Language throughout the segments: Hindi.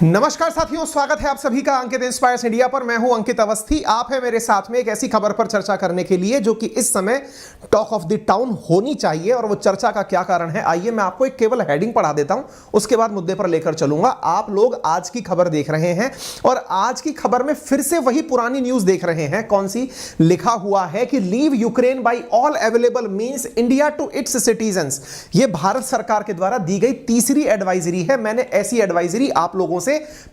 नमस्कार साथियों, स्वागत है आप सभी का अंकित इंस्पायर्स इंडिया पर। मैं हूं अंकित अवस्थी। आप है मेरे साथ में एक ऐसी खबर पर चर्चा करने के लिए जो कि इस समय टॉक ऑफ द टाउन होनी चाहिए। और वो चर्चा का क्या कारण है, आइए मैं आपको एक केवल हेडिंग पढ़ा देता हूं, उसके बाद मुद्दे पर लेकर चलूंगा। आप लोग आज की खबर देख रहे हैं और आज की खबर में फिर से वही पुरानी न्यूज देख रहे हैं। कौन सी? लिखा हुआ है कि leave Ukraine by all available means India to its citizens. ये भारत सरकार के द्वारा दी गई तीसरी एडवाइजरी है। मैंने ऐसी एडवाइजरी आप लोगों से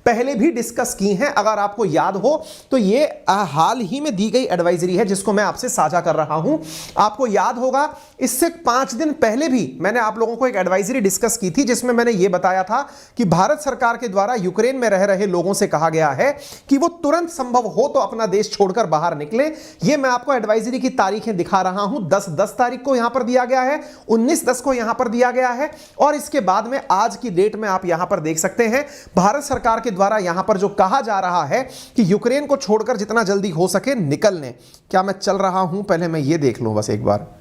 पहले भी डिस्कस की हैं। अगर आपको याद हो तो ये हाल ही में दी गई एडवाइजरी है जिसको मैं आपसे साझा कर रहा हूं। आपको याद होगा इससे 5 दिन पहले भी मैंने आप लोगों को एक एडवाइजरी डिस्कस की थी जिसमें मैंने यह बताया था कि भारत सरकार के द्वारा यूक्रेन में रह रहे लोगों से कहा गया है कि वो तुरंत संभव हो तो अपना देश छोड़कर बाहर निकले। यह मैं आपको एडवाइजरी की तारीखें दिखा रहा हूं। 10 तारीख को यहां पर दिया गया है, 19/10 को यहां पर दिया गया है और इसके बाद में आज की डेट में आप यहां पर देख सकते हैं भारत सरकार के द्वारा यहां पर जो कहा जा रहा है कि यूक्रेन को छोड़कर जितना जल्दी हो सके निकल लें। क्या मैं चल रहा हूं? पहले मैं ये देख लूं बस एक बार।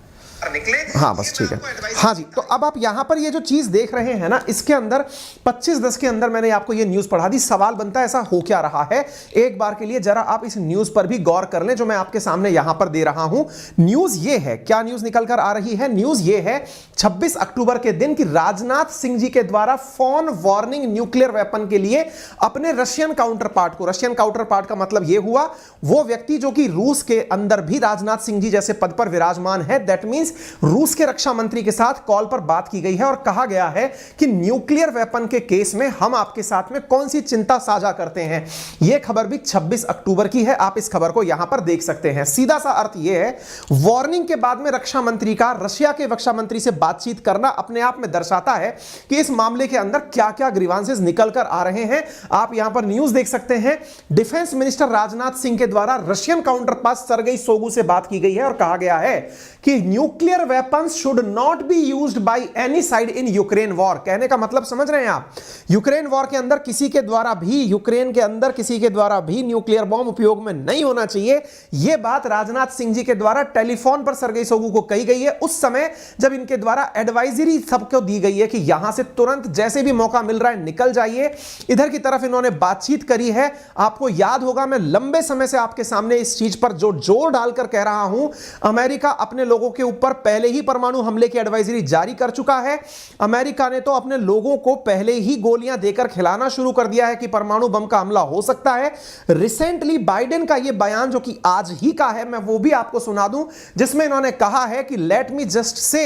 निकले, हाँ बस ठीक है। हाँ जी, तो अब आप यहां पर ये जो चीज देख रहे हैं ना, इसके अंदर 25/10 के अंदर मैंने आपको ये न्यूज पढ़ा दी। सवाल बनता है ऐसा हो क्या रहा है। एक बार के लिए जरा आप इस न्यूज पर भी गौर कर लें जो मैं आपके सामने यहां पर दे रहा हूं। न्यूज ये है, क्या न्यूज निकल कर आ रही है? न्यूज ये है 26 अक्टूबर के दिन कि राजनाथ सिंह जी के द्वारा फोन वार्निंग न्यूक्लियर वेपन के लिए अपने रशियन काउंटर पार्ट को, रशियन काउंटर पार्ट का मतलब यह हुआ वो व्यक्ति जो कि रूस के अंदर भी राजनाथ सिंह जी जैसे पद पर विराजमान है, दैट मींस रूस के रक्षा मंत्री के साथ कॉल पर बात की गई है और कहा गया है कि न्यूक्लियर वेपन के केस में हम आपके साथ में कौन सी चिंता साझा करते हैं। यह खबर भी 26 अक्टूबर की है। आप इस खबर को यहां पर देख सकते हैं। सीधा सा अर्थ यह है, वार्निंग के बाद में रक्षा मंत्री का रशिया के रक्षा मंत्री से बातचीत करना अपने आप में दर्शाता है कि इस मामले के अंदर क्या क्या ग्रीवांसेस निकल कर आ रहे हैं। आप यहां पर न्यूज देख सकते हैं। डिफेंस मिनिस्टर राजनाथ सिंह के द्वारा Russian counterpart Sergei Shoigu से बात की गई है और कहा गया है कि nuclear weapons should not be used by any side in Ukraine war. कहने का मतलब समझ रहे हैं आप? यूक्रेन वॉर के अंदर किसी के द्वारा भी, यूक्रेन के अंदर किसी के द्वारा भी न्यूक्लियर बॉम्ब उपयोग में नहीं होना चाहिए। यह बात राजनाथ सिंह जी के द्वारा टेलीफोन पर सर्गेई शोइगु को कही गई है उस समय जब इनके द्वारा एडवाइजरी सबको दी गई है कि यहां से तुरंत जैसे भी मौका मिल रहा है निकल जाइए। इधर की तरफ इन्होंने बातचीत करी है। आपको याद होगा मैं लंबे समय से आपके सामने इस चीज पर जो जोर डालकर कह रहा हूं, अमेरिका अपने लोगों के ऊपर पहले ही परमाणु हमले की एडवाइजरी जारी कर चुका है। अमेरिका ने तो अपने लोगों को पहले ही गोलियां देकर खिलाना शुरू कर दिया है कि परमाणु बम का हमला हो सकता है। रिसेंटली बाइडेन का यह बयान जो कि आज ही का है, मैं वो भी आपको सुना दूं, जिसमें इन्होंने कहा है कि let me just say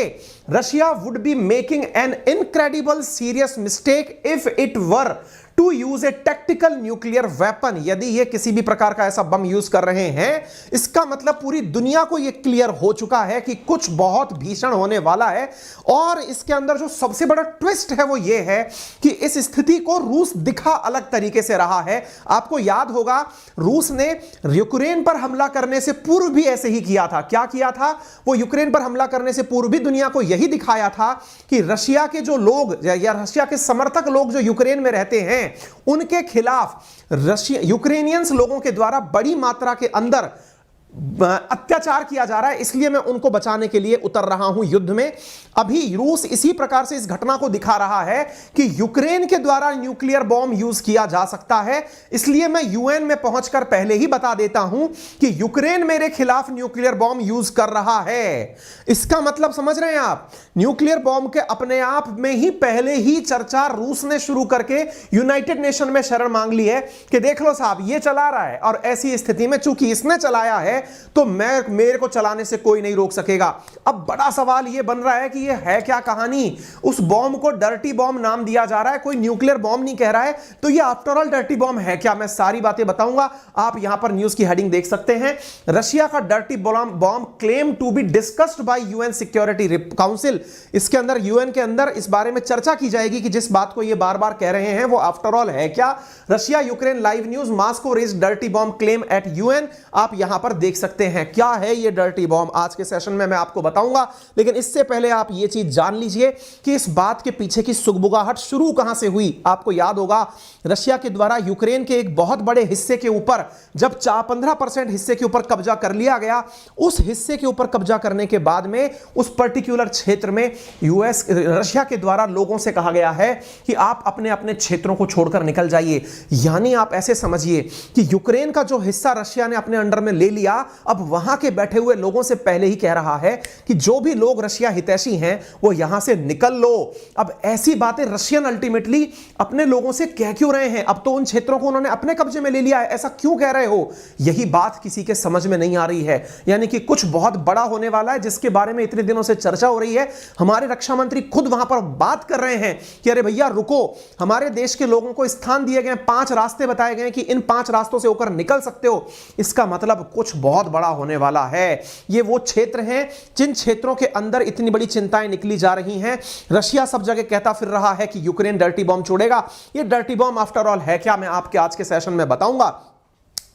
Russia would be making an incredible serious mistake if it were to use a tactical nuclear weapon. यदि ये किसी भी प्रकार का ऐसा बम यूज कर रहे हैं, इसका मतलब पूरी दुनिया को यह क्लियर हो चुका है कि कुछ बहुत भीषण होने वाला है। और इसके अंदर जो सबसे बड़ा ट्विस्ट है वो ये है कि इस स्थिति को रूस दिखा अलग तरीके से रहा है। आपको याद होगा रूस ने यूक्रेन पर हमला करने से पूर्व भी ऐसे ही किया था। क्या किया था? वो यूक्रेन पर हमला करने से पूर्व भी दुनिया को यही दिखाया था कि रशिया के जो लोग या रशिया के समर्थक लोग जो यूक्रेन में रहते हैं उनके खिलाफ रशिया यूक्रेनियंस लोगों के द्वारा बड़ी मात्रा के अंदर अत्याचार किया जा रहा है, इसलिए मैं उनको बचाने के लिए उतर रहा हूं युद्ध में। अभी रूस इसी प्रकार से इस घटना को दिखा रहा है कि यूक्रेन के द्वारा न्यूक्लियर बॉम्ब यूज किया जा सकता है। इसलिए मैं यूएन में पहुंचकर पहले ही बता देता हूं कि यूक्रेन मेरे खिलाफ न्यूक्लियर बॉम्ब यूज कर रहा है। इसका मतलब समझ रहे हैं आप? न्यूक्लियर बॉम्ब के अपने आप में ही पहले ही चर्चा रूस ने शुरू करके यूनाइटेड नेशन में शरण मांग ली है कि देख लो साहब ये चला रहा है और ऐसी स्थिति में चूंकि इसने चलाया है तो मेरे को चलाने से कोई नहीं रोक सकेगा। अब बड़ा सवाल यह बन रहा है कि यह है क्या कहानी? उस बॉम्ब को डर्टी बॉम्ब नाम दिया जा रहा है, कोई न्यूक्लियर बॉम्ब नहीं कह रहा है, तो यह आफ्टर ऑल डर्टी बॉम्ब है क्या? मैं सारी बातें बताऊंगा। आप यहां पर न्यूज की हेडिंग देख सकते हैं, रशिया का dirty bomb claim to be discussed by UN security council. इसके अंदर यूएन के अंदर इस बारे में चर्चा की जाएगी कि जिस बात को यह बार बार कह रहे हैं वो आफ्टर ऑल है क्या। Russia Ukraine live news, Moscow raise dirty bomb claim at UN. आप यहां पर देख सकते हैं। क्या है ये डर्टी बॉम्ब, आज के सेशन में मैं आपको बताऊंगा, लेकिन इससे पहले आप ये चीज जान लीजिए कि इस बात के पीछे की सुगबुगाहट शुरू कहां से हुई। आपको याद होगा रशिया के द्वारा यूक्रेन के एक बहुत बड़े हिस्से के ऊपर जब 15% हिस्से के ऊपर कब्जा कर लिया गया, उस हिस्से के ऊपर कब्जा करने के बाद में उस पर्टिकुलर क्षेत्र में रशिया के द्वारा लोगों से कहा गया है कि आप अपने अपने क्षेत्रों को छोड़कर निकल जाइए। यानी आप ऐसे समझिए कि यूक्रेन का जो हिस्सा रशिया ने अपने अंडर में ले लिया, अब वहां के बैठे हुए लोगों से पहले ही कह रहा है कि जो भी लोग रशिया हितैषी हैं वो यहां से निकल लो। अब ऐसी बातें रशियन अल्टीमेटली अपने लोगों से कह क्यों रहे हैं? अब तो उन क्षेत्रों को उन्होंने अपने कब्जे में ले लिया है, ऐसा क्यों कह रहे हो? यही बात किसी के समझ में नहीं आ रही है। यानी कि कुछ बहुत बड़ा होने वाला है जिसके बारे में इतने दिनों से चर्चा हो रही है। हमारे रक्षा मंत्री खुद वहां पर बात कर रहे हैं कि अरे भैया रुको, हमारे देश के लोगों को स्थान दिए गए, 5 रास्ते बताए गए कि इन 5 रास्तों से होकर निकल सकते हो। इसका मतलब कुछ बहुत बड़ा होने वाला है। ये वो क्षेत्र हैं जिन क्षेत्रों के अंदर इतनी बड़ी चिंताएं निकली जा रही हैं। रशिया सब जगह कहता फिर रहा है कि यूक्रेन डर्टी बॉम्ब छोड़ेगा। ये डर्टी बॉम्ब आफ्टर ऑल है क्या, मैं आपके आज के सेशन में बताऊंगा।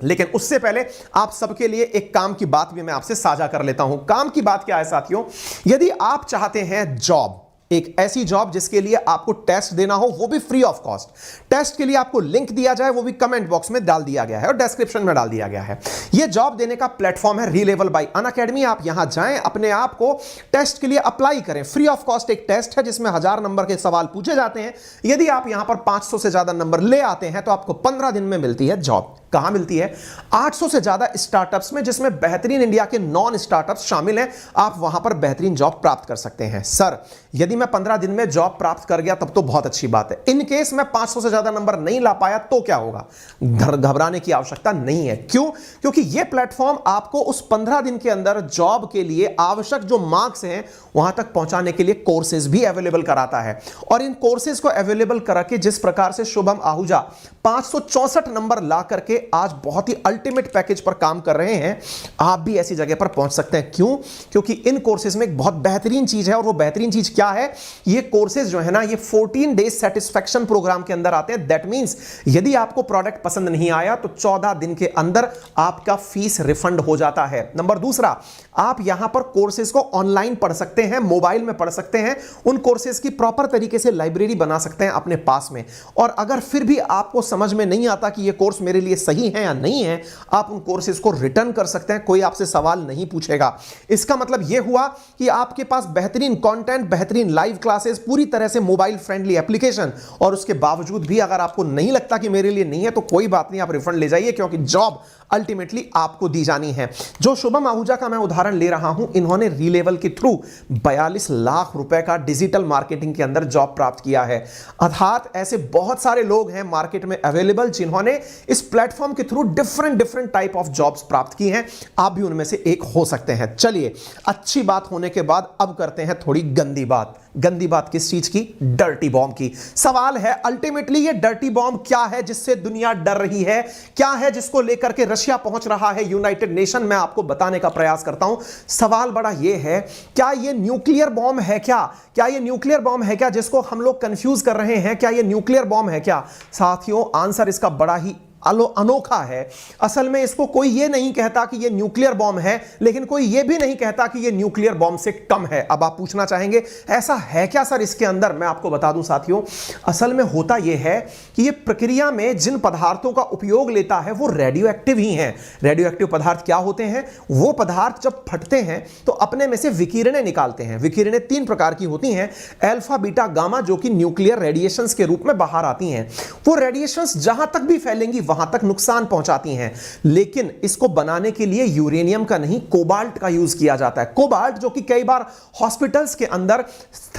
लेकिन उससे पहले आप सबके लिए एक काम की बात भी मैं आपसे साझा कर लेता हूं। काम की बात क्या है साथियों? यदि आप चाहते हैं जॉब, एक ऐसी जॉब जिसके लिए आपको टेस्ट देना हो, वो भी फ्री ऑफ कॉस्ट, टेस्ट के लिए आपको लिंक दिया जाए, वो भी कमेंट बॉक्स में डाल दिया गया है और डिस्क्रिप्शन में डाल दिया गया है। यह जॉब देने का प्लेटफॉर्म है रीलेवल बाय अनअकैडमी। आप यहां जाएं, अपने आप को टेस्ट के लिए अप्लाई करें। फ्री ऑफ कॉस्ट एक टेस्ट है जिसमें 1000 नंबर के सवाल पूछे जाते हैं। यदि आप यहां पर 500 से ज्यादा नंबर ले आते हैं तो आपको 15 दिन में मिलती है जॉब। कहां मिलती है? 800 से ज्यादा स्टार्टअप्स में, जिसमें बेहतरीन इंडिया के नॉन स्टार्टअप्स शामिल हैं। आप वहां पर बेहतरीन जॉब प्राप्त कर सकते हैं। सर यदि मैं 15 दिन में जॉब प्राप्त कर गया तब तो बहुत अच्छी बात है। इन केस मैं 500 से ज्यादा नंबर नहीं ला पाया तो क्या होगा? घबराने की आवश्यकता नहीं है। क्यों? क्योंकि यह प्लेटफॉर्म आपको उस 15 दिन के अंदर जॉब के लिए आवश्यक जो मार्क्स हैं वहां तक पहुंचाने के लिए कोर्सेज भी अवेलेबल कराता है। और इन कोर्सेज को अवेलेबल करा के जिस प्रकार से शुभम आहूजा 564 नंबर ला करके आज बहुत ही अल्टीमेट पैकेज पर काम कर रहे हैं, आप भी ऐसी जगह पर पहुंच सकते हैं। क्यों? क्योंकि इन कोर्सेज में एक बहुत बेहतरीन चीज है, और वो बेहतरीन चीज क्या है? ये कोर्सेज जो है ना, ये 14 डेज सेटिस्फैक्शन प्रोग्राम के अंदर आते हैं। दैट मींस यदि आपको प्रोडक्ट पसंद नहीं आया तो 14 दिन के अंदर आपका फीस रिफंड हो जाता है। नंबर दूसरा, आप यहां पर कोर्सेज को ऑनलाइन पढ़ सकते हैं, मोबाइल में पढ़ सकते हैं। उन कोर्सेज की प्रॉपर तरीके से लाइब्रेरी बना सकते हैं अपने पास में। और अगर फिर भी आपको समझ में नहीं आता कि ये कोर्स मेरे लिए सही है या नहीं है, आप उन कोर्सेज को रिटर्न कर सकते हैं, कोई आपसे सवाल नहीं पूछेगा। इसका मतलब यह हुआ कि आपके पास बेहतरीन कंटेंट, बेहतरीन लाइव क्लासेस, पूरी तरह से मोबाइल फ्रेंडली एप्लीकेशन, और उसके बावजूद भी अगर आपको नहीं लगता कि मेरे लिए नहीं है तो कोई बात नहीं, आप रिफंड ले जाइए, क्योंकि जॉब अल्टीमेटली आपको दी जानी है। जो शुभम आहूजा का मैं उदाहरण ले रहा हूं, इन्होंने रीलेवल के थ्रू 42 लाख रुपए का डिजिटल मार्केटिंग के अंदर जॉब प्राप्त किया है। अर्थात ऐसे बहुत सारे लोग हैं मार्केट में अवेलेबल जिन्होंने इस प्लेटफॉर्म के through different type of jobs प्राप्त की हैं। आप भी उनमें से एक हो सकते हैं। चलिए, अच्छी बात होने के बाद अब करते हैं थोड़ी गंदी बात। गंदी बात किस चीज की? डर्टी बॉम्ब की। सवाल है अल्टीमेटली ये डर्टी बॉम्ब क्या है जिससे दुनिया डर रही है? क्या है जिसको लेकर के रशिया पहुंच रहा है यूनाइटेड नेशन? मैं आपको बताने का प्रयास करता हूं। सवाल बड़ा ये है, क्या ये न्यूक्लियर बॉम्ब है क्या? क्या ये न्यूक्लियर बॉम्ब है क्या जिसको हम लोग कंफ्यूज कर रहे हैं? क्या ये न्यूक्लियर बॉम्ब है क्या? साथियों, आंसर इसका बड़ा ही अनोखा है। असल में इसको कोई ये नहीं कहता कि ये न्यूक्लियर बॉम्ब है, लेकिन कोई ये भी नहीं कहता कि ये न्यूक्लियर बॉम्ब से कम है। अब आप पूछना चाहेंगे ऐसा है क्या सर इसके अंदर? मैं आपको बता दूं साथियों, असल में होता यह है कि ये प्रक्रिया में जिन पदार्थों का उपयोग लेता है वो रेडियो एक्टिव ही हैं। रेडियो एक्टिव पदार्थ क्या होते हैं? वो पदार्थ जब फटते हैं तो अपने में से विकिरणें निकालते हैं। विकिरणें 3 प्रकार की होती हैं, अल्फा, बीटा, गामा, जो कि न्यूक्लियर रेडिएशंस के रूप में बाहर आती हैं। वो रेडिएशंस जहां तक भी फैलेंगी वहां तक नुकसान पहुंचाती हैं। लेकिन इसको बनाने के लिए यूरेनियम का नहीं, कोबाल्ट का यूज किया जाता है। कोबाल्ट जो कि कई बार हॉस्पिटल्स के अंदर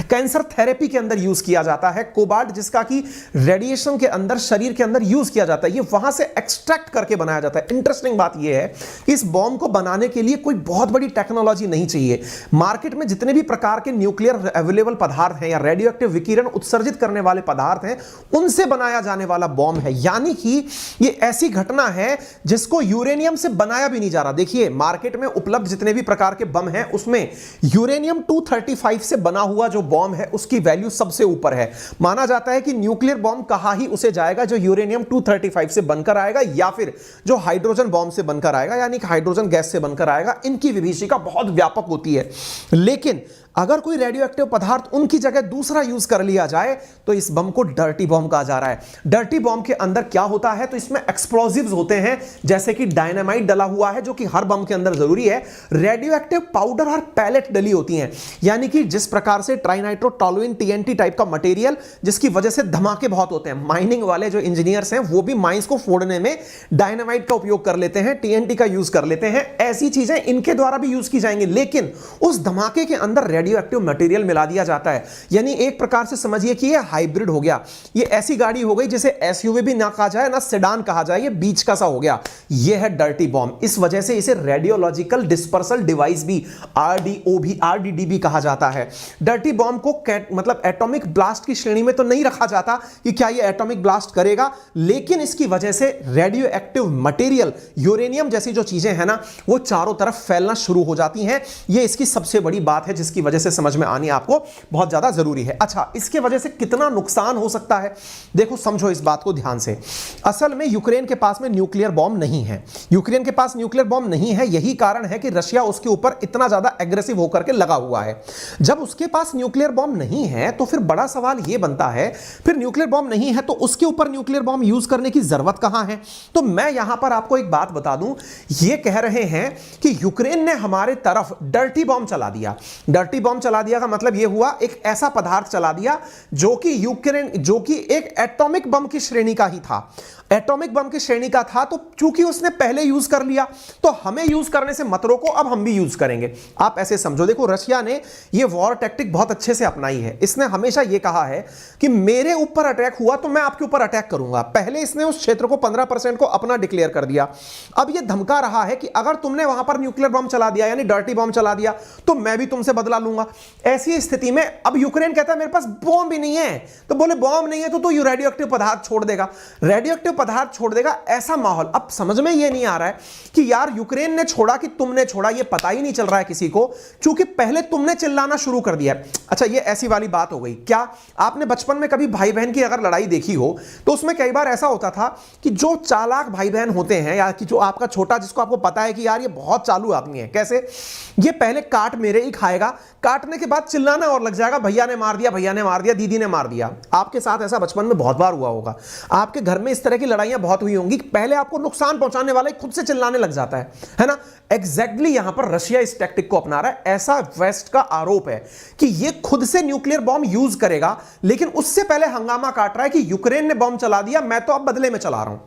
कैंसर थेरेपी के अंदर यूज किया जाता है। कोबाल्ट जिसका कि रेडिएशन के अंदर, शरीर के अंदर यूज किया जाता है, ये वहां से एक्सट्रैक्ट करके बनाया जाता है। इंटरेस्टिंग बात यह है कि इस बॉम्ब को बनाने के लिए कोई बहुत बड़ी टेक्नोलॉजी नहीं चाहिए। मार्केट में जितने भी प्रकार के न्यूक्लियर अवेलेबल पदार्थ हैं या रेडियो एक्टिव विकिरण उत्सर्जित करने वाले पदार्थ हैं, उनसे बनाया जाने वाला बॉम्ब है। यानी कि ये ऐसी घटना है जिसको यूरेनियम से बनाया भी नहीं जा रहा। देखिए मार्केट में उपलब्ध जितने भी प्रकार के बम हैं उसमें यूरेनियम 235 से बना हुआ जो बम है उसकी वैल्यू सबसे ऊपर है। माना जाता है कि न्यूक्लियर बम कहां ही उसे जाएगा जो यूरेनियम 235 से बनकर आएगा या फिर जो हाइड्रोजन बम से बनकर आएगा, यानी कि हाइड्रोजन गैस से बनकर आएगा। इनकी विभीषिका बहुत व्यापक होती है, लेकिन अगर कोई रेडियो एक्टिव पदार्थ उनकी जगह दूसरा यूज कर लिया जाए तो इस बम को डर्टी बम कहा जा रहा है। डर्टी बम के अंदर क्या होता है, तो इसमें एक्सप्लोजिव्स होते हैं, जैसे कि डायनामाइट डला हुआ है जो कि हर बम के अंदर जरूरी है। रेडियो एक्टिव पाउडर और पैलेट डली होती हैं, यानी कि जिस प्रकार से ट्राइनाइट्रोटोलुइन टीएनटी टाइप का मटेरियल जिसकी वजह से धमाके बहुत होते हैं। माइनिंग वाले जो इंजीनियर्स हैं वो भी माइंस को फोड़ने में डायनामाइट का उपयोग कर लेते हैं, टीएनटी का यूज कर लेते हैं। ऐसी चीजें इनके द्वारा भी यूज की जाएंगी, लेकिन उस धमाके के अंदर रेडियो एक्टिव मटेरियल मिला दिया जाता है। यानी एक प्रकार से समझिए कि ये हाइब्रिड हो गया। ये ऐसी गाड़ी हो गई जिसे एसयूवी भी ना कहा जाए ना सेडान कहा जाए, ये बीच का सा हो गया। ये है डर्टी बॉम्ब। इस वजह से इसे रेडियोलॉजिकल डिस्पर्सल डिवाइस भी, आरडीडी भी कहा जाता है। डर्टी बॉम्ब को मतलब एटॉमिक ब्लास्ट की श्रेणी में तो नहीं रखा जाता कि क्या ये एटॉमिक ब्लास्ट करेगा, लेकिन इसकी वजह से रेडियो एक्टिव मटेरियल, यूरेनियम जैसी जो चीजें हैं ना, वो चारों तरफ फैलना शुरू हो जाती हैं। ये इसकी सबसे बड़ी बात है जिसकी वजह से समझ में आनी आपको बहुत ज्यादा जरूरी है। अच्छा, इसके वजह से कितना नुकसान हो सकता है, देखो समझो इस बात को ध्यान से। असल में यूक्रेन के पास में न्यूक्लियर बॉम्ब नहीं है। यूक्रेन के पास न्यूक्लियर बॉम्ब नहीं है, यही कारण है कि रशिया उसके ऊपर इतना ज्यादा एग्रेसिव होकर के लगा हुआ है। जब उसके पास न्यूक्लियर बॉम्ब नहीं है तो फिर बड़ा सवाल यह बनता है, फिर न्यूक्लियर बॉम्ब नहीं है तो उसके ऊपर न्यूक्लियर बॉम्ब यूज करने की जरूरत कहां है। तो मैं यहां पर आपको एक बात बता दूं, यह कह रहे हैं कि यूक्रेन ने हमारे तरफ डर्टी बॉम्ब चला दिया। डर्टी बॉम्ब चला दिया का मतलब यह हुआ एक ऐसा पदार्थ चला दिया जो कि एक एटॉमिक बम की श्रेणी का ही था। एटॉमिक बम की श्रेणी का था, तो चूंकि उसने पहले यूज कर लिया तो हमें यूज करने से मत रोको, अब हम भी यूज करेंगे। आप ऐसे समझो, देखो रशिया ने यह वॉर टैक्टिक बहुत अच्छे से अपनाई है। इसने हमेशा यह कहा है कि मेरे ऊपर अटैक हुआ तो मैं आपके ऊपर अटैक करूंगा। पहले इसने उस क्षेत्र को 15% को अपना डिक्लेयर कर दिया। अब यह धमका रहा है कि अगर तुमने वहां पर न्यूक्लियर बम चला दिया, यानी डर्टी बम चला दिया, तो मैं भी तुमसे बदला लूंगा। ऐसी स्थिति में अब यूक्रेन कहता है मेरे पास बॉम्ब भी नहीं है, तो बोले बॉम्ब नहीं है तो यू रेडियो एक्टिव पदार्थ छोड़ देगा, रेडियो एक्टिव पदार्थ छोड़ देगा। ऐसा माहौल अब समझ में यह नहीं आ रहा है कि यार यूक्रेन ने छोड़ा कि तुमने छोड़ा, यह पता ही नहीं चल रहा है किसी को, क्योंकि पहले तुमने चिल्लाना शुरू कर दिया। अच्छा, यह ऐसी वाली बात हो गई। क्या आपने बचपन में कभी भाई बहन की अगर लड़ाई देखी हो तो उसमें कई बार ऐसा होता था कि जो चालाक भाई बहन होते हैं, या कि जो आपका छोटा, जिसको आपको पता है कि यार ये बहुत चालू आदमी है, कैसे ये पहले काट मेरे ही खाएगा, काटने के बाद चिल्लाना और लग जाएगा भैया ने मार दिया, भैया ने मार दिया, दीदी ने मार दिया। आपके साथ ऐसा बचपन में बहुत बार हुआ होगा। आपके घर में इस तरह की लड़ाइयां बहुत हुई होंगी। पहले आपको नुकसान पहुंचाने वाला खुद से चिल्लाने लग जाता है ना। एग्जैक्टली यहां पर रशिया इस टैक्टिक को अपना रहा है। ऐसा वेस्ट का आरोप है कि यह खुद से न्यूक्लियर बॉम्ब यूज करेगा, लेकिन उससे पहले हंगामा काट रहा है कि यूक्रेन ने बॉम्ब चला दिया, मैं तो अब बदले में चला रहा हूं।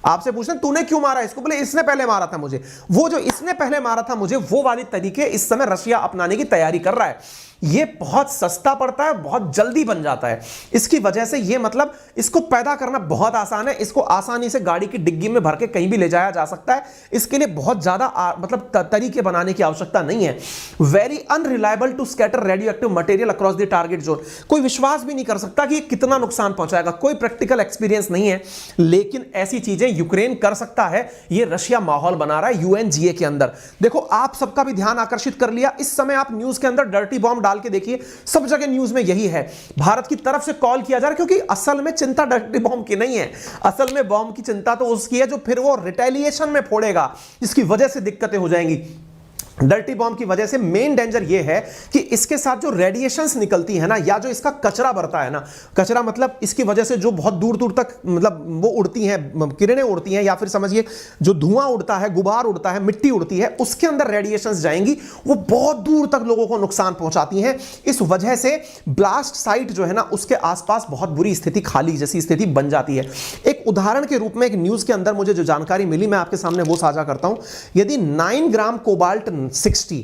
आपसे पूछते हैं तूने क्यों मारा इसको, बोले इसने पहले मारा था मुझे। वो जो इसने पहले मारा था मुझे, वो वाली तरीके इस समय रशिया अपनाने की तैयारी कर रहा है। ये बहुत सस्ता पड़ता है, बहुत जल्दी बन जाता है। इसकी वजह से ये मतलब इसको पैदा करना बहुत आसान है। इसको आसानी से गाड़ी की डिग्गी में भर के कहीं भी ले जाया जा सकता है। इसके लिए बहुत ज्यादा मतलब तरीके बनाने की आवश्यकता नहीं है। Very unreliable to scatter radioactive material across the target zone. कोई विश्वास भी नहीं कर सकता कि ये कितना नुकसान पहुंचाएगा, कोई प्रैक्टिकल एक्सपीरियंस नहीं है, लेकिन ऐसी चीजें यूक्रेन कर सकता है। ये रशिया माहौल बना रहा है यूएनजीए के अंदर। देखो आप सबका भी ध्यान आकर्षित कर लिया। इस समय आप न्यूज के अंदर डर्टी बॉम्ब डाल के देखिए, सब जगह न्यूज में यही है। भारत की तरफ से कॉल किया जा रहा है, क्योंकि असल में चिंता डर्टी बॉम्ब की नहीं है। असल में बॉम्ब की चिंता तो उसकी है जो फिर वो रिटेलिएशन में फोड़ेगा, जिसकी वजह से दिक्कतें हो जाएंगी। डर्टी बॉम्ब की वजह से मेन डेंजर यह है कि इसके साथ जो रेडिएशंस निकलती है ना, या जो इसका कचरा बढ़ता है ना, कचरा मतलब इसकी वजह से जो बहुत दूर दूर तक मतलब वो उड़ती हैं, किरणें उड़ती हैं, या फिर समझिए जो धुआं उड़ता है, गुबार उड़ता है, मिट्टी उड़ती है, उसके अंदर रेडिएशंस जाएंगी, वो बहुत दूर तक लोगों को नुकसान पहुंचाती हैं। इस वजह से ब्लास्ट साइट जो है ना, उसके आसपास बहुत बुरी स्थिति, खाली जैसी स्थिति बन जाती है। एक उदाहरण के रूप में एक न्यूज के अंदर मुझे जो जानकारी मिली, मैं आपके सामने वो साझा करता हूं। यदि 9 ग्राम कोबाल्ट 60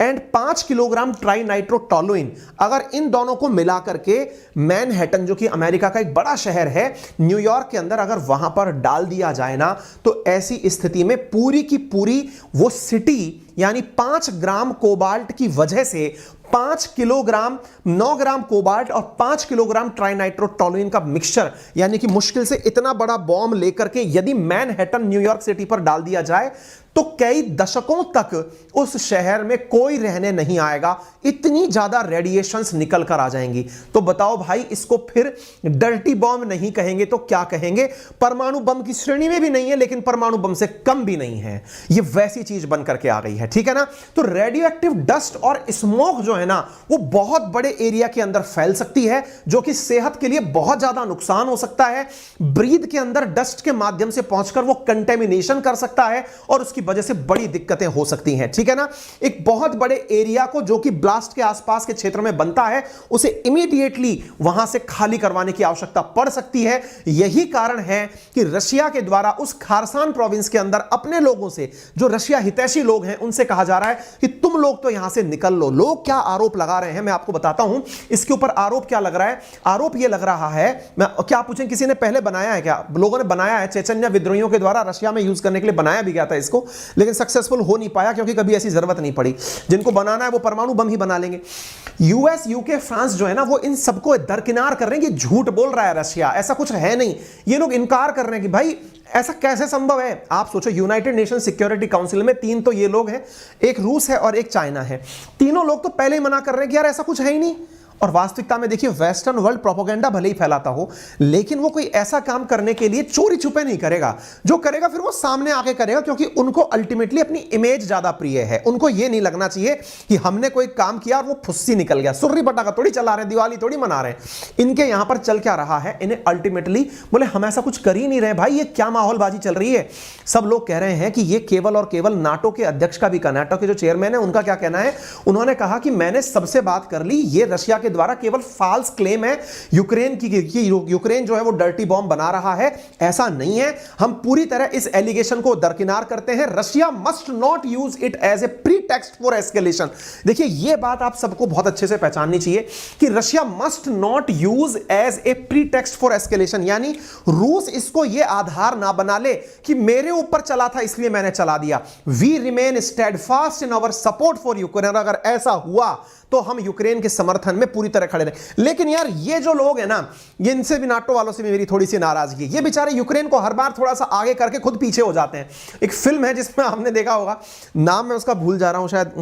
एंड 5 किलोग्राम ट्राइनाइट्रोटोलुइन, अगर इन दोनों को मिलाकर के मैनहट्टन, जो कि अमेरिका का एक बड़ा शहर है, न्यूयॉर्क के अंदर अगर वहां पर डाल दिया जाए ना, तो ऐसी स्थिति में पूरी की पूरी वो सिटी, यानी 5 ग्राम कोबाल्ट की वजह से 5 किलोग्राम 9 ग्राम कोबाल्ट और 5 किलोग्राम ट्राइनाइट्रोटोलुइन का मिक्सचर, यानी कि मुश्किल से इतना बड़ा बॉम्ब लेकर के यदि मैनहट्टन न्यूयॉर्क सिटी पर डाल दिया जाए तो कई दशकों तक उस शहर में कोई रहने नहीं आएगा, इतनी ज्यादा रेडिएशंस निकल कर आ जाएंगी। तो बताओ भाई, इसको फिर डर्टी बॉम्ब नहीं कहेंगे तो क्या कहेंगे? परमाणु बम की श्रेणी में भी नहीं है, लेकिन परमाणु बम से कम भी नहीं है। ये वैसी चीज बन करके आ गई है, ठीक है ना। तो रेडियोएक्टिव डस्ट और स्मोक जो है ना, वो बहुत बड़े एरिया के अंदर फैल सकती है, जो कि सेहत के लिए बहुत ज्यादा नुकसान हो सकता है। ब्रीद के अंदर डस्ट के माध्यम से पहुंचकर वो कंटेमिनेशन कर सकता है और उसकी वजह से बड़ी दिक्कतें हो सकती हैं, ठीक है ना। एक बहुत बड़े एरिया को जो कि ब्लास्ट के आसपास के क्षेत्र में बनता है, उसे इमीडिएटली वहां से खाली करवाने की आवश्यकता पड़ सकती है। यही कारण है कि रशिया के द्वारा उस खारसान प्रोविंस के अंदर अपने लोगों से, जो रशिया हितैषी लोग हैं, उनसे कहा जा रहा है कि तुम लोग तो यहां से निकल लो। लोग क्या आरोप लगा रहे हैं, मैं आपको बताता हूं। इसके ऊपर आरोप क्या लग रहा है? आरोप यह लग रहा है, मैं क्या पूछें, किसी ने पहले बनाया है क्या? लोगों ने बनाया है, चेचन्या विद्रोहियों के द्वारा रशिया में यूज करने के लिए बनाया भी गया था इसको, लेकिन सक्सेसफुल हो नहीं पाया क्योंकि कभी ऐसी जरूरत नहीं पड़ी। जिनको बनाना है वो परमाणु बम ही बना लेंगे। यूएस, यूके, फ्रांस जो है ना, वो इन सबको दरकिनार कर रहे हैं कि झूठ बोल रहा है रशिया, ऐसा कुछ है नहीं। ये लोग इनकार कर रहे हैं कि भाई ऐसा कैसे संभव है। आप सोचो, यूनाइटेड नेशन सिक्योरिटी काउंसिल में 3 तो ये लोग हैं, एक रूस है और एक चाइना है। तीनों लोग तो पहले ही मना कर रहे हैं कि यार ऐसा कुछ है ही नहीं। और वास्तविकता में देखिए, वेस्टर्न वर्ल्ड प्रोपेगेंडा भले ही फैलाता हो, लेकिन वो कोई ऐसा काम करने के लिए चोरी छुपे नहीं करेगा। जो करेगा फिर वो सामने आके करेगा, क्योंकि उनको अल्टीमेटली अपनी इमेज ज्यादा प्रिय है। उनको ये नहीं लगना चाहिए कि हमने कोई काम किया और वो फुस्सी निकल गया। सुर्री पटाखा थोड़ी चला रहे हैं, दिवाली थोड़ी मना रहे हैं। इनके यहां पर चल क्या रहा है, इन्हें अल्टीमेटली बोले हम ऐसा कुछ कर ही नहीं रहे। भाई ये क्या माहौलबाजी चल रही है। सब लोग कह रहे हैं कि ये केवल और केवल नाटो के अध्यक्ष का भी, नाटो के जो चेयरमैन है उनका क्या कहना है। उन्होंने कहा कि मैंने सबसे बात कर ली, ये रशिया के द्वारा केवल फॉल्स क्लेम है यूक्रेन की, यूक्रेन जो है वो डर्टी बॉम्ब बना रहा है। ऐसा नहीं है। हम पूरी तरह इस एलिगेशन को दरकिनार करते हैं। Russia must not use it as a pretext for escalation. देखिए, यह बात आप सबको बहुत अच्छे से पहचाननी चाहिए कि Russia must not use as a pretext for escalation, यानी रूस इसको यह आधार ना बना ले कि मेरे ऊपर चला था इसलिए मैंने चला दिया। We remain steadfast in our support for Ukraine. अगर ऐसा हुआ तो हम यूक्रेन के समर्थन में पूरी तरह खड़े रहे। लेकिन यार ये जो लोग हैं ना, ये इनसे भी, नाटो वालों से भी मेरी थोड़ी सी नाराजगी है। ये बेचारे यूक्रेन को हर बार थोड़ा सा आगे करके खुद पीछे हो जाते हैं। एक फिल्म है जिसमें आपने देखा होगा, नाम मैं उसका भूल जा रहा हूं, शायद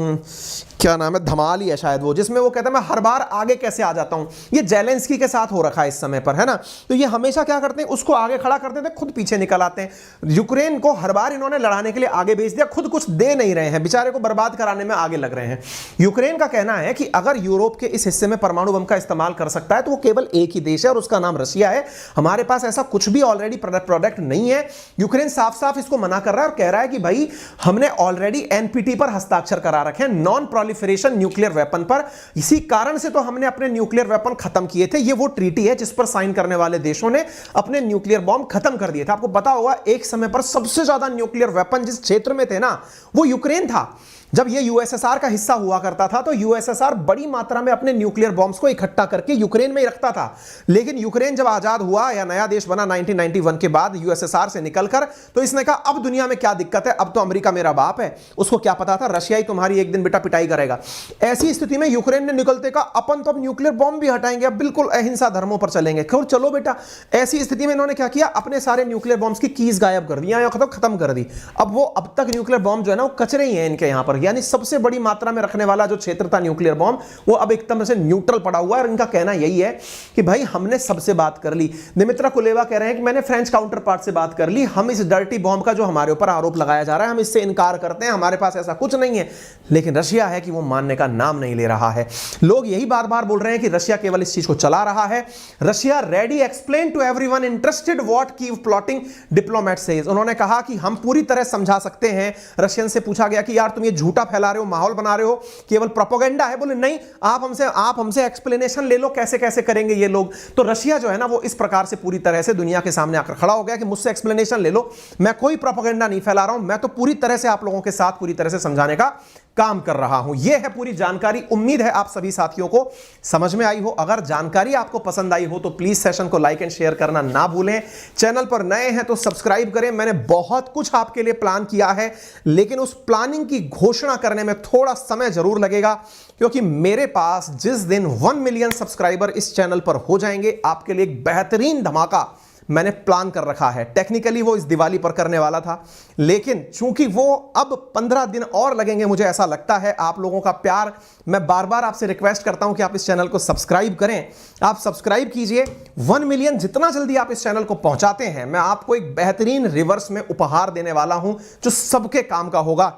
क्या नाम है, धमाल ही है शायद वो, जिसमें वो कहता है मैं हर बार आगे कैसे आ जाता हूं। ये जेलेंस्की के साथ हो रखा है इस समय पर, है ना। तो ये हमेशा क्या करते हैं, उसको आगे खड़ा करते थे, खुद पीछे निकल आते हैं। यूक्रेन को हर बार इन्होंने लड़ाने के लिए आगे भेज दिया, खुद कुछ दे नहीं रहे हैं, बेचारे को बर्बाद कराने में आगे लग रहे हैं। यूक्रेन का कहना है कि अगर यूरोप के इस हिस्से में परमाणु बम का इस्तेमाल कर सकता है तो वो केवल एक ही देश है और उसका नाम रशिया है। हमारे पास ऐसा कुछ भी ऑलरेडी प्रोडक्ट नहीं है। यूक्रेन साफ साफ इसको मना कर रहा है और कह रहा है कि भाई हमने ऑलरेडी एनपीटी पर हस्ताक्षर करा रखे हैं, नॉन प्रोलिफरेशन न्यूक्लियर वेपन पर। इसी कारण से तो हमने अपने न्यूक्लियर वेपन खत्म किए थे। ये वो ट्रीटी है जिस पर साइन करने वाले देशों ने अपने न्यूक्लियर बॉम्ब खत्म कर दिए थे। आपको पता होगा, एक समय पर सबसे ज्यादा न्यूक्लियर वेपन जिस क्षेत्र में थे ना, वो यूक्रेन था। जब ये यूएसएसआर का हिस्सा हुआ करता था तो यूएसएसआर बड़ी मात्रा में अपने न्यूक्लियर बॉम्ब्स को इकट्ठा करके यूक्रेन में ही रखता था। लेकिन यूक्रेन जब आजाद हुआ या नया देश बना 1991 के बाद यूएसएसआर से निकलकर, तो इसने कहा अब दुनिया में क्या दिक्कत है, अब तो अमेरिका मेरा बाप है। उसको क्या पता था रशिया ही तुम्हारी एक दिन बेटा पिटाई करेगा। ऐसी स्थिति में यूक्रेन ने निकलते कहा अपन तो अब न्यूक्लियर बॉम्ब भी हटाएंगे, अब बिल्कुल अहिंसा धर्मों पर चलेंगे। चलो बेटा, ऐसी स्थिति में इन्होंने क्या किया, अपने सारे न्यूक्लियर बॉम्ब्स की कीज गायब कर दी या खत्म कर दी। अब वो अब तक न्यूक्लियर बॉम्ब जो है ना, वो कचरे ही है इनके यहां पर। यानी सबसे बड़ी मात्रा में रखने वाला जो क्षेत्र था न्यूक्लियर बॉम्ब, वो अब एकदम से न्यूट्रल पड़ा हुआ है। और इनका कहना यही है कि भाई हमने सबसे बात कर ली। दिमित्रा कुलेवा कह रहे हैं कि मैंने फ्रेंच काउंटर पार्ट से बात कर ली, हम इस डर्टी बॉम्ब का जो हमारे ऊपर आरोप लगाया जा रहा है हम इससे इनकार करते हैं, हमारे पास ऐसा कुछ नहीं है। लेकिन रशिया है कि वो मानने का नाम नहीं ले रहा है। लोग यही बार बार बोल रहे हैं कि रशिया केवल इस चीज को चला रहा है। Russia ready explain to everyone interested what Kyiv plotting diplomat says. उन्होंने कहा कि हम पूरी तरह समझा सकते हैं। रशियन से पूछा गया कि यार तुम ये झूठा फैला रहे हो, माहौल बना रहे हो, केवल प्रोपेगेंडा है। बोले नहीं, आप हमसे एक्सप्लेनेशन ले लो कैसे कैसे करेंगे ये लोग। तो रशिया जो है ना, वो इस प्रकार से पूरी तरह से दुनिया के सामने आकर खड़ा हो गया कि मुझसे एक्सप्लेनेशन ले लो, मैं कोई प्रोपेगेंडा नहीं फैला रहा हूं, मैं तो पूरी तरह से आप लोगों के साथ पूरी तरह से समझाने का काम कर रहा हूं। यह है पूरी जानकारी। उम्मीद है आप सभी साथियों को समझ में आई हो। अगर जानकारी आपको पसंद आई हो तो प्लीज सेशन को लाइक एंड शेयर करना ना भूलें। चैनल पर नए हैं तो सब्सक्राइब करें। मैंने बहुत कुछ आपके लिए प्लान किया है, लेकिन उस प्लानिंग की घोषणा करने में थोड़ा समय जरूर लगेगा, क्योंकि मेरे पास जिस दिन 1 मिलियन सब्सक्राइबर इस चैनल पर हो जाएंगे, आपके लिए एक बेहतरीन धमाका मैंने प्लान कर रखा है। टेक्निकली वो इस दिवाली पर करने वाला था, लेकिन चूंकि वो अब 15 दिन और लगेंगे, मुझे ऐसा लगता है। आप लोगों का प्यार, मैं बार बार आपसे रिक्वेस्ट करता हूं कि आप इस चैनल को सब्सक्राइब करें। आप सब्सक्राइब कीजिए। 1 मिलियन जितना जल्दी आप इस चैनल को पहुंचाते हैं, मैं आपको एक बेहतरीन रिवर्स में उपहार देने वाला हूं, जो सबके काम का होगा,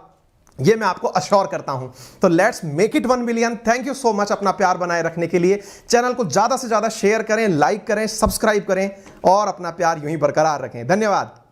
ये मैं आपको अश्योर करता हूं। तो let's make it 1 million. Thank you so much अपना प्यार बनाए रखने के लिए। चैनल को ज्यादा से ज्यादा शेयर करें, लाइक करें, सब्सक्राइब करें और अपना प्यार यूं ही बरकरार रखें। धन्यवाद।